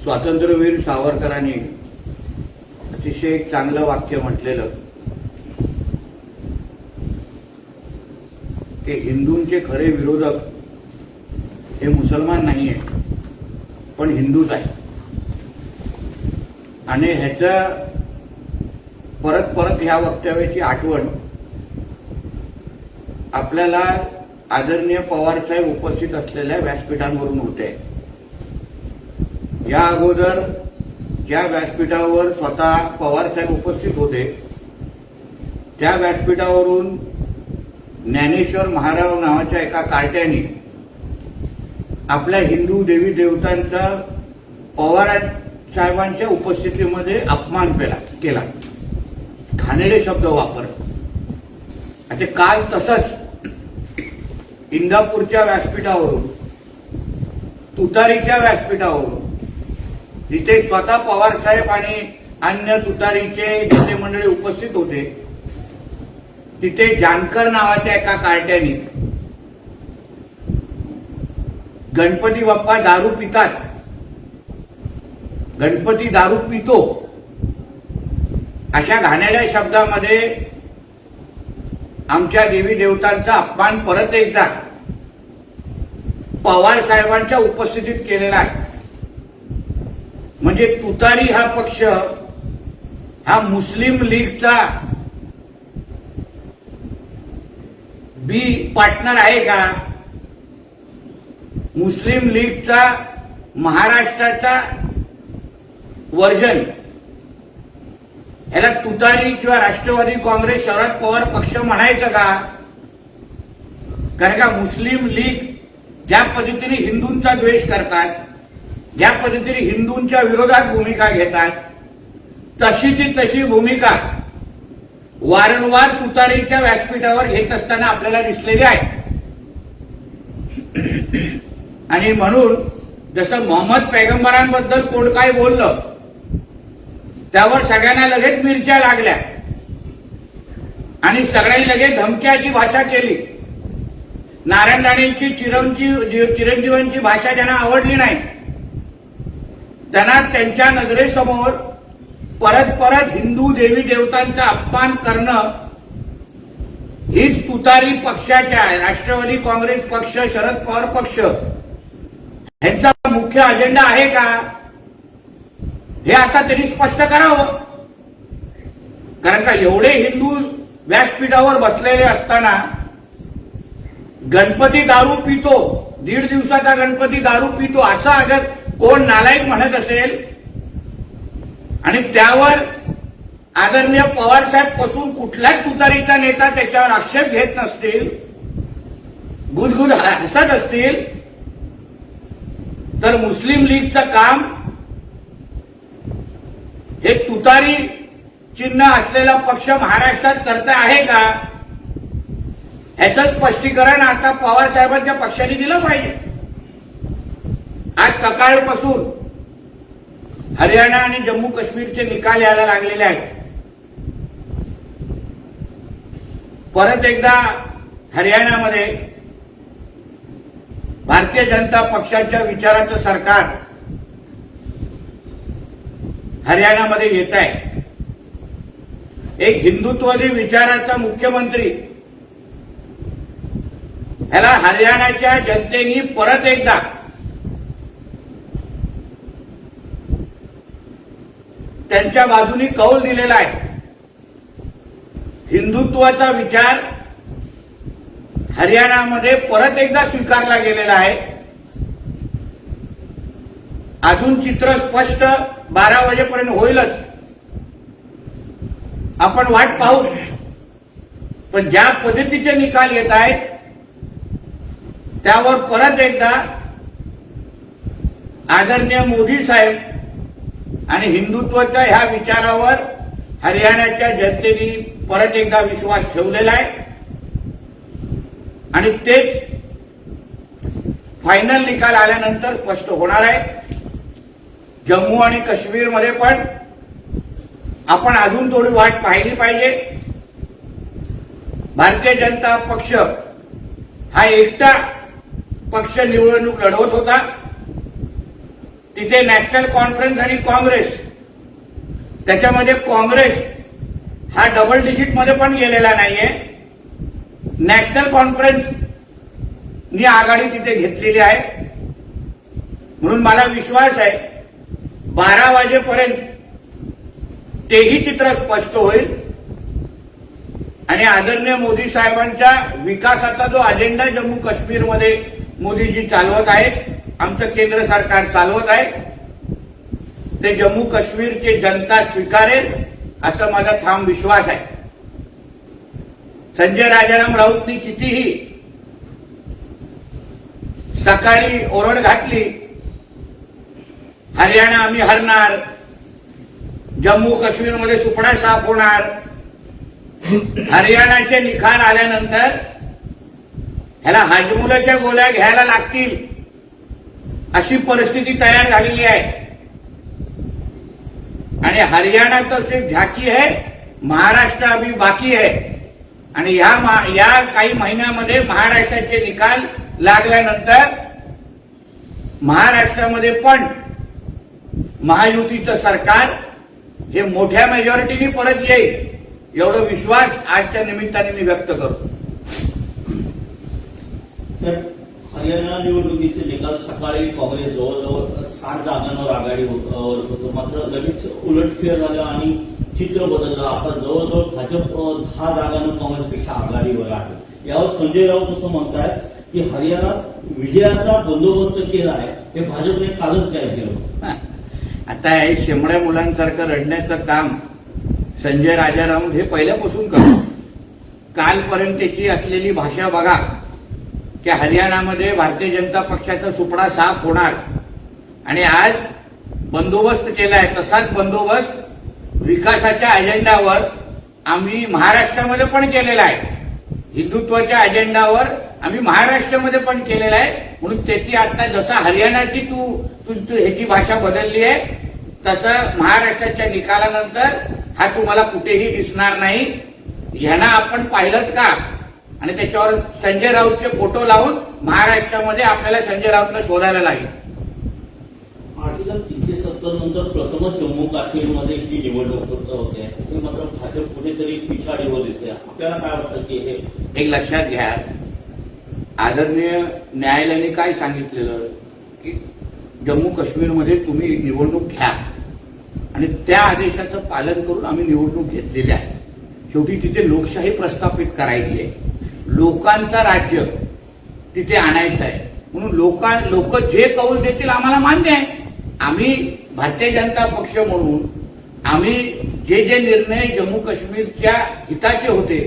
स्वातंत्र्यवीर सावरकरांनी अतिशय एक चांगलं वाक्य म्हटलेलं की हिंदूंचे खरे विरोधक हे मुसलमान नाही आहे पण हिंदूच आहे. आणि ह्याच्या परत परत ह्या वक्तव्याची आठवण आपल्याला आदरणीय पवार साहेब उपस्थित असलेल्या व्यासपीठांवरून होते. या अगोदर ज्या व्यासपीठावर स्वतः पवार साहेब उपस्थित होते त्या व्यासपीठावरून ज्ञानेश्वर महाराव नावाच्या एका कार्ट्याने आपल्या हिंदू देवी देवतांचा पवार साहेबांच्या उपस्थितीमध्ये अपमान केला, घाणेरडे शब्द वापरले. आता काल तसंच इंदापूरच्या व्यासपीठावरून, तुतारीच्या व्यासपीठावरून, जिथे स्वतः पवार साहेब आणि अन्य तुतारीचे नेते मंडळी उपस्थित होते, तिथे जानकर नावाच्या एका कार्ट्याने गणपती बाप्पा दारू पितात, गणपती दारू पितो अशा घाणेरड्या शब्दामध्ये आमच्या देवी देवतांचा अपमान परत एकदा पवार साहेबांच्या उपस्थितीत केलेला आहे. म्हणजे तुतारी हा पक्ष हा मुस्लिम लीगचा बी पार्टनर आहे का? मुस्लिम लीगचा महाराष्ट्राचा वर्जन ह्याला तुतारी किंवा राष्ट्रवादी काँग्रेस शरद पवार पक्ष म्हणायचं का? कारण का मुस्लिम लीग ज्या पद्धतीने हिंदूंचा द्वेष करतात, ज्या पद्धतीने हिंदूंच्या विरोधात भूमिका घेतात, तशी भूमिका वारंवार तुतारीच्या व्यासपीठावर घेत असताना आपल्याला दिसलेली आहे. आणि म्हणून जसं मोहम्मद पैगंबरांबद्दल कोण काय बोललं त्यावर सगळ्यांना लगेच मिरच्या लागल्या आणि सगळ्यांनी लगेच धमक्याची भाषा केली. नारायण राणेंची चिरंजीवांची भाषा ज्यांना आवडली नाही त्यांना त्यांच्या नजरेसमोर परत परत हिंदू देवी देवतांचा अपमान करणं हीच तुतारी पक्षाच्या राष्ट्रवादी काँग्रेस पक्ष, शरद पवार पक्ष ह्यांचा मुख्य अजेंडा आहे का? हे आता त्यांनी स्पष्ट करावं. कारण का एवढे हिंदू व्यासपीठावर बसलेले असताना गणपती दारू पितो, 1.5 दिवसाचा गणपती दारू पितो असं अगर कोण नालायक म्हणत असेल आणि त्यावर आदरणीय पवार साहेब पासून कुठल्याच तुतारीचा नेता त्याच्यावर आक्षेप घेत नसतील, गुदगुद हसत असतील, तर मुस्लिम लीगचं काम हे तुतारी चिन्ह असलेला पक्ष महाराष्ट्रात करता आहे का? ह्याचं स्पष्टीकरण आता पवार साहेबांच्या पक्षाने दिलं पाहिजे. आज सकाळपासून हरियाणा आणि जम्मू काश्मीरचे निकाल यायला लागलेले आहेत. परत एकदा हरियाणामध्ये भारतीय जनता पक्षाच्या विचाराचं सरकार हरियाणामध्ये येत आहे. एक हिंदुत्ववादी विचाराचा मुख्यमंत्री ह्याला हरियाणाच्या जनतेने परत एकदा त्यांच्या बाजूने कौल दिलेला आहे. हिंदुत्वाचा विचार हरियाणामध्ये परत एकदा स्वीकारला गेलेला आहे. अजून चित्र स्पष्ट 12 वाजेपर्यंत होईलच, आपण वाट पाहू. पण ज्या पद्धतीचे निकाल येत आहेत त्यावर परत एकदा आदरणीय मोदी साहेब आणि हिंदुत्वाच्या ह्या विचारावर हरियाणाच्या जनतेने परत एकदा विश्वास ठेवलेला आहे. आणि तेच फायनल निकाल आल्यानंतर स्पष्ट होणार आहे. जम्मू आणि काश्मीरमध्ये पण आपण अजून थोडी वाट पाहिली पाहिजे. भारतीय जनता पक्ष हा एकटा पक्ष निवडणूक लढवत होता. तिथे नॅशनल कॉन्फरन्स आणि काँग्रेस, त्याच्यामध्ये काँग्रेस हा डबल डिजिट मध्ये पण गेलेला नाहीये. नॅशनल कॉन्फरन्सनी आघाडी तिथे घेतलेली आहे. म्हणून मला विश्वास आहे 12 वाजेपर्यंत तेही चित्र स्पष्ट होईल आणि आदरणीय मोदी साहेबांच्या विकासाचा जो अजेंडा जम्मू काश्मीरमध्ये मोदीजी चालवत आहेत, आमचं केंद्र सरकार चालवत आहे, ते जम्मू काश्मीरची जनता स्वीकारेल असा माझा ठाम विश्वास आहे. संजय राजाराम राऊतनी कितीही सकाळी ओरड घातली, हरियाणा आम्ही हरणार, जम्मू काश्मीरमध्ये सुपडा साफ होणार, हरियाणाचे निकाल आल्यानंतर ह्याला हाजमुलाच्या गोळ्या घ्यायला लागतील अशी परिस्थिती तयार झालेली आहे. आणि हरियाणा तो सिर्फ झाकी है, महाराष्ट्र अभी बाकी है. आणि या काही महिन्यामध्ये महाराष्ट्राचे निकाल लागल्यानंतर महाराष्ट्रामध्ये पण महायुतीचं सरकार हे मोठ्या मेजॉरिटीने परत येईल एवढा विश्वास आजच्या निमित्ताने मी व्यक्त करतो. सर, हरियाणा निवडणुकीचे निकाल सकाळी काँग्रेस जवळजवळ 60 जागांवर आघाडीवर होतं, मात्र लगेच उलटफेर झालं आणि चित्र बदललं. आता जवळजवळ भाजप 10 जागांवर काँग्रेसपेक्षा आघाडीवर आहे. यावर संजय राऊत असं म्हणतायत की हरियाणात विजयाचा बंदोबस्त केला आहे, हे भाजपने कालच जाहीर केलं. आता हे शेंबड्या मुलांसारखं रडण्याचं काम संजय राजाराम हे पहिल्यापासून करतो. कालपर्यंतची असलेली भाषा बघा की हरियाणामध्ये भारतीय जनता पक्षाचा सुपडा साफ होणार आणि आज बंदोबस्त केलाय. तसाच बंदोबस्त विकासाच्या अजेंडावर आम्ही महाराष्ट्रामध्ये पण केलेला आहे. हिंदुत्वाच्या अजेंडावर आम्ही महाराष्ट्रामध्ये पण केलेला आहे. म्हणून त्याची आता जसा हरियाणाची तू ह्याची भाषा बदलली आहे तसं महाराष्ट्राच्या निकालानंतर हा तुम्हाला कुठेही दिसणार नाही. ह्यांना आपण पाहिलं का आणि त्याच्यावर संजय राऊतचे फोटो लावून महाराष्ट्रामध्ये आपल्याला संजय राऊतला शोधायला लागेल. आर्टिकल 370 नंतर प्रथमच जम्मू काश्मीरमध्ये ही निवडणूक होते, ते मात्र भाजप कुठेतरी पिछाडीवर दिसते. आपल्याला काय वाटतं की हे एक लक्षात घ्या, आदरणीय न्यायालयाने काय सांगितलेलं की जम्मू काश्मीरमध्ये तुम्ही निवडणूक घ्या आणि त्या आदेशाचं पालन करून आम्ही निवडणूक घेतलेली आहे. शेवटी तिथे लोकशाही प्रस्थापित करायची आहे, लोकांचं राज्य तिथे आणायचं आहे. म्हणून लोक जे कौल देतील आम्हाला मान्य आहे. आम्ही भारतीय जनता पक्ष म्हणून आम्ही जे निर्णय जम्मू काश्मीरच्या हिताचे होते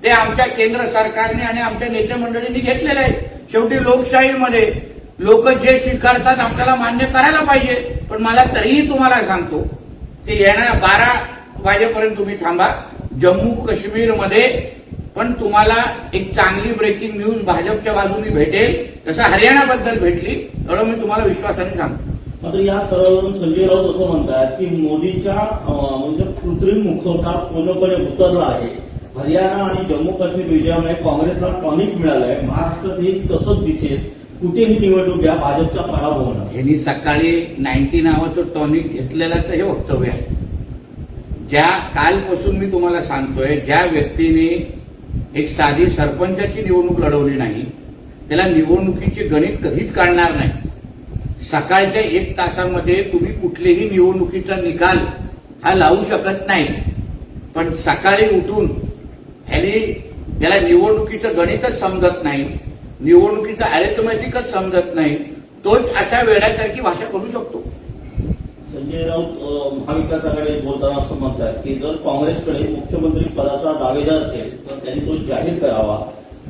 ते आमच्या केंद्र सरकारने आणि आमच्या नेते मंडळींनी घेतलेले आहेत. शेवटी लोकशाहीमध्ये लोक जे स्वीकारतात आपल्याला मान्य करायला पाहिजे. पण मला तरीही तुम्हाला सांगतो ते येणाऱ्या 12 वाजेपर्यंत तुम्ही थांबा. जम्मू काश्मीरमध्ये पण तुम्हाला एक चांगली ब्रेकिंग न्यूज भाजपच्या बाजूने भेटेल, जसं हरियाणाबद्दल भेटली, एवढं मी तुम्हाला विश्वासाने सांगतो. मात्र या स्तरावरून संजय राऊत असं म्हणतात की मोदीच्या म्हणजे कृत्रिम मुखवटा पूर्णपणे उतरला आहे. हरियाणा आणि जम्मू काश्मीर विजयामुळे काँग्रेसला टॉनिक मिळालंय, महाराष्ट्रातही तसंच दिसेल. कुठेही निवडणूक घ्या, भाजपचा पराभव होणार. यांनी सकाळी 90 नावाचं टॉनिक घेतलेलं तर हे वक्तव्य आहे. ज्या कालपासून मी तुम्हाला सांगतोय, ज्या व्यक्तीने एक साधी सरपंचाची निवडणूक लढवली नाही त्याला निवडणुकीचे गणित कधीच काढणार नाही. सकाळच्या 1 तासामध्ये तुम्ही कुठलेही निवडणुकीचा निकाल हा लावू शकत नाही. पण सकाळी उठून याला निवडणुकीचं गणितच समजत नाही, निवडणुकीचं अॅरिथमॅटिकच समजत नाही, तोच अशा वेळासारखी भाषा करू शकतो. संजय राऊत महाविकास आघाडी बोलताना असं म्हणतात की जर काँग्रेसकडे मुख्यमंत्री पदाचा दावेदार असेल तर त्यांनी तो जाहीर करावा.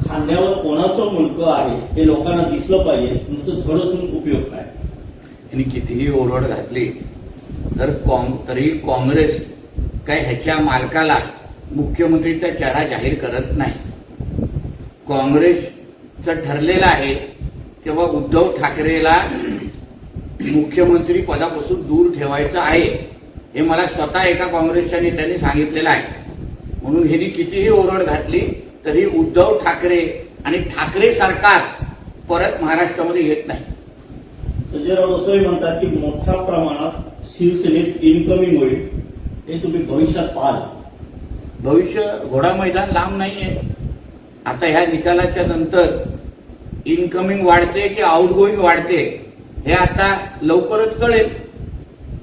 खांद्यावर कोणाचं मुलकं आहे हे लोकांना दिसलं पाहिजे, नुसतं धड असून उपयोग काय. यांनी कितीही ओरड घातली तर तरी काँग्रेस काय ह्याच्या मालकाला मुख्यमंत्रीचा चेहरा जाहीर करत नाही. काँग्रेसचं ठरलेलं आहे तेव्हा उद्धव ठाकरेला मुख्यमंत्री पदापासून दूर ठेवायचं आहे, हे मला स्वतः एका काँग्रेसच्या नेत्यांनी सांगितलेलं आहे. म्हणून ह्यांनी कितीही ओरड घातली तरी उद्धव ठाकरे आणि ठाकरे सरकार परत महाराष्ट्रामध्ये येत नाही. संजय राऊत असंही म्हणतात की मोठ्या प्रमाणात शिवसेनेत इन्कमिंग होईल, हे तुम्ही भविष्यात पाहाल. भविष्य घोडा मैदान लांब नाहीये. आता ह्या निकालाच्या नंतर इनकमिंग वाढते की आउटगोईंग वाढते हे आता लवकरच कळेल.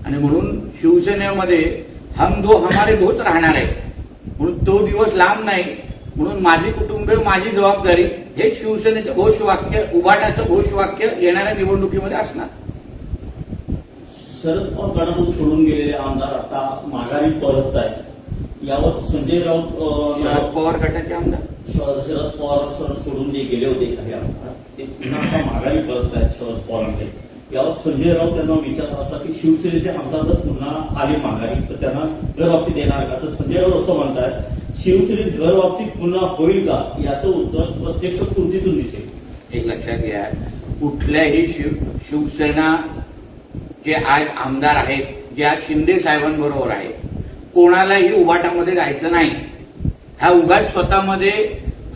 आणि म्हणून शिवसेनेमध्ये हम दो हमारे दोच राहणार आहे. म्हणून तो दिवस लांब नाही. म्हणून माझी कुटुंबे माझी जबाबदारी हे शिवसेनेचं घोषवाक्य, उभाटाचं घोषवाक्य येणाऱ्या निवडणुकीमध्ये असणार. शरद पवार गटातून सोडून गेलेले आमदार आता माघारी परत आहेत. यावर संजय राऊत शरद पवार गटाचे आमदार शरद पवार सर सोडून जे गेले होते काही आमदार ते पुन्हा आता माघारी परत आहेत शरद पवारांकडे. यावर संजय राऊत त्यांना विचारत असतात की शिवसेनेचे आमदार जर पुन्हा आले माघारी तर त्यांना घर वापसी देणार का. तर संजय राऊत असं म्हणतात शिवसेनेत घर वापसी पुन्हा होईल का, याचं उत्तर प्रत्यक्ष कृतीतून दिसेल. एक लक्षात घ्या, कुठल्याही शिवसेना जे आज आमदार आहेत जे आज शिंदे साहेबांबरोबर आहे, कोणालाही उभाटामध्ये जायचं नाही. हा उगाच स्वतःमध्ये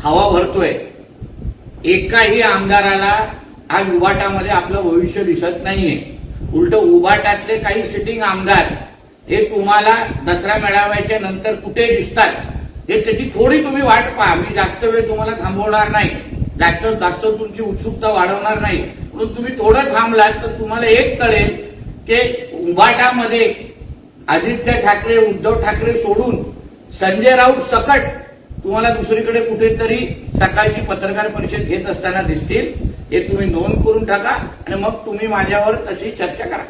हवा भरतोय. एकाही आमदाराला आज उभाटामध्ये आपलं भविष्य दिसत नाहीये. उलट उभाटातले काही सिटिंग आमदार हे तुम्हाला दसरा मेळाव्याच्या नंतर कुठे दिसतात हे त्याची थोडी तुम्ही वाट पहा. मी जास्त वेळ तुम्हाला थांबवणार नाही, जास्त तुमची उत्सुकता वाढवणार नाही. म्हणून तुम्ही थोडं थांबलात तर तुम्हाला एक कळेल की उभाटामध्ये आदित्य ठाकरे, उद्धव ठाकरे सोडून संजय राऊत सकट तुम्हाला दुसरीकडे कुठेतरी सकाळची पत्रकार परिषद घेत असताना दिसतील. हे तुम्ही नोंद करून टाका आणि मग तुम्ही माझ्यावर तशी चर्चा करा.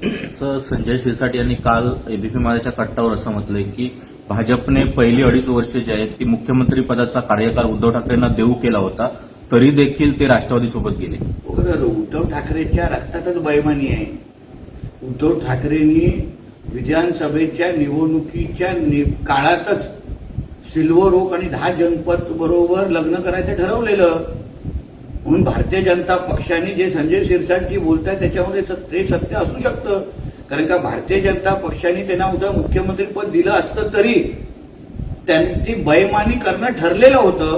सर, संजय शिरसाट यांनी काल एबीपी माझ्याच्या कट्टावर असं म्हटलंय की भाजपने पहिली 2.5 वर्ष जे आहेत ती मुख्यमंत्री पदाचा कार्यकाळ उद्धव ठाकरेंना देऊ केला होता, तरी देखील ते राष्ट्रवादीसोबत गेले. उद्धव ठाकरेच्या रक्तातच बैमानी आहे. उद्धव ठाकरेंनी विधानसभेच्या निवडणुकीच्या काळातच सिल्वर ओक आणि 10 जनपद बरोबर लग्न करायचं ठरवलेलं. म्हणून भारतीय जनता पक्षाने जे संजय शिरसाटजी बोलतात त्याच्यामध्ये ते सत्य असू शकतं. कारण का भारतीय जनता पक्षाने त्यांना उद्या मुख्यमंत्रीपद दिलं असतं तरी त्यांची बैमानी करणं ठरलेलं होतं,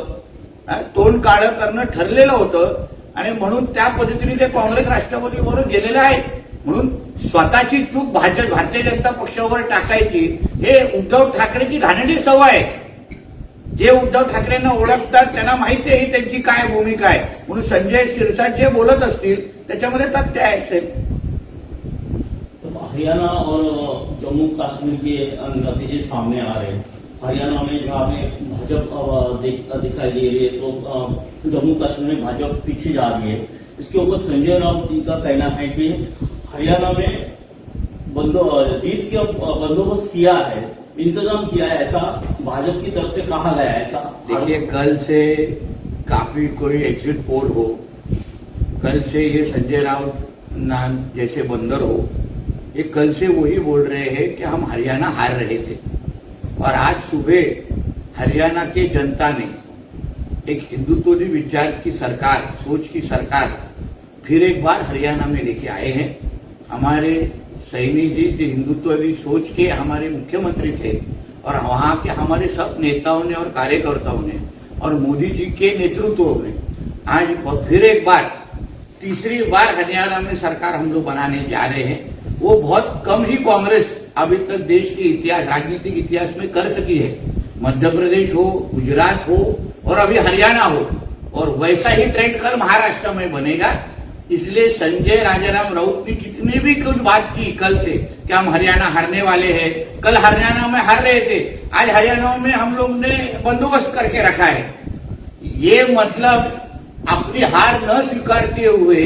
तोंड काळं करणं ठरलेलं होतं. आणि म्हणून त्या पद्धतीने ते काँग्रेस राष्ट्रवादीबरोबर गेलेले आहेत. म्हणून स्वतःची चूक भारतीय जनता पक्षावर टाकायची हे उद्धव ठाकरेची घाणेरडी सवय आहे. जे उद्धव ठाकरेंना ओळखतात त्यांना माहिती आहे त्यांची काय भूमिका आहे. म्हणून संजय शिरसाट जे बोलत असतील त्याच्यामध्ये तथ्य असेल. हरियाणा और जम्मू कश्मीर के नतीजे सामने आ रहे हैं. हरियाणा में जहां हमें भाजपा दिखाई दे रही है तो जम्मू कश्मीर में भाजपा पीछे जा रही है. इसके ऊपर संजय राउत जी का कहना है कि हरियाणा में जीत के बंदोबस्त किया है, इंतजाम किया है, ऐसा भाजपा की तरफ से कहा गया है. ऐसा देखिए, कल से काफी कोई एग्जिट पोल हो, कल से ये संजय राउत नाम जैसे बंदर हो, ये कल से वही बोल रहे हैं कि हम हरियाणा हार रहे थे. और आज सुबह हरियाणा के जनता ने एक हिंदुत्ववादी विचार की सरकार, सोच की सरकार फिर एक बार हरियाणा में लेके आए हैं. हमारे सैनी जी जो हिंदुत्ववादी सोच के हमारे मुख्यमंत्री थे और वहां के हमारे सब नेताओं ने और कार्यकर्ताओं ने और मोदी जी के नेतृत्व में आज फिर एक बार, तीसरी बार हरियाणा में सरकार हम लोग बनाने जा रहे हैं. वो बहुत कम ही कांग्रेस अभी तक देश के इतिहास, राजनीतिक इतिहास में कर सकी है. मध्य प्रदेश हो, गुजरात हो और अभी हरियाणा हो, और वैसा ही ट्रेंड कल महाराष्ट्र में बनेगा. इसलिए संजय राजाराम राउत ने जितने भी कुछ बात की कल से कि हम हरियाणा हारने वाले हैं, कल हरियाणा में हार रहे थे, आज हरियाणा में हम लोग ने बंदोबस्त करके रखा है. ये मतलब अपनी हार न स्वीकारते हुए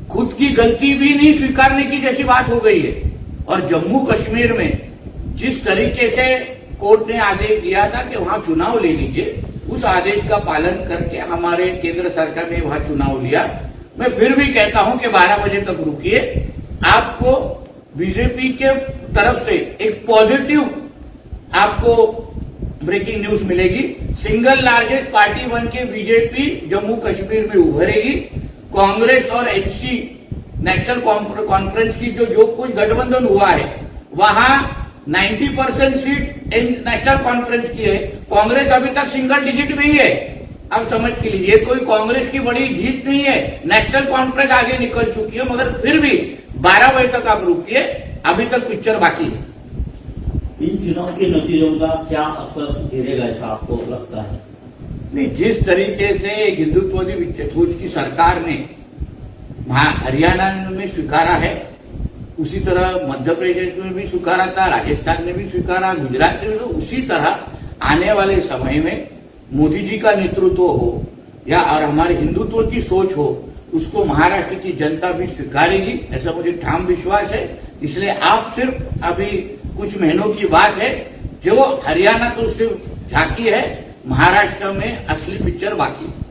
खुद की गलती भी नहीं स्वीकारने की जैसी बात हो गई है. और जम्मू कश्मीर में जिस तरीके से कोर्ट ने आदेश दिया था कि वहां चुनाव ले लीजिए, उस आदेश का पालन करके हमारे केंद्र सरकार ने वहां चुनाव लिया. मैं फिर भी कहता हूं कि 12 बजे तक रुकिए. आपको बीजेपी के तरफ से एक पॉजिटिव आपको ब्रेकिंग न्यूज मिलेगी. सिंगल लार्जेस्ट पार्टी बन के बीजेपी जम्मू कश्मीर में उभरेगी. कांग्रेस और एनसी नेशनल कॉन्फ्रेंस की जो कुछ गठबंधन हुआ है वहां 90% सीट नेशनल कॉन्फ्रेंस की है. कांग्रेस अभी तक सिंगल डिजिट में ही है. आप समझ के लिए ये कोई कांग्रेस की बड़ी जीत नहीं है। नेशनल कॉन्फ्रेंस आगे निकल चुकी है, मगर फिर भी 12 बजे तक आप रुकिए, अभी तक पिक्चर बाकी है। इन चुनाव के नतीजों का क्या असर गिरेगा ऐसा आपको लगता है? नहीं, जिस तरीके से हिंदुत्ववादी सोच की सरकार ने हरियाणा में स्वीकारा है, उसी तरह मध्य प्रदेश में भी स्वीकारा था, राजस्थान में भी स्वीकारा, गुजरात में भी, तो उसी तरह आने वाले समय में मोदी जी का नेतृत्व हो या और हमारे हिंदुत्व की सोच हो, उसको महाराष्ट्र की जनता भी स्वीकारेगी, ऐसा मुझे ठाम विश्वास है। इसलिए आप सिर्फ अभी कुछ महीनों की बात है, जो हरियाणा तो सिर्फ झांकी है, महाराष्ट्र में असली पिक्चर बाकी है।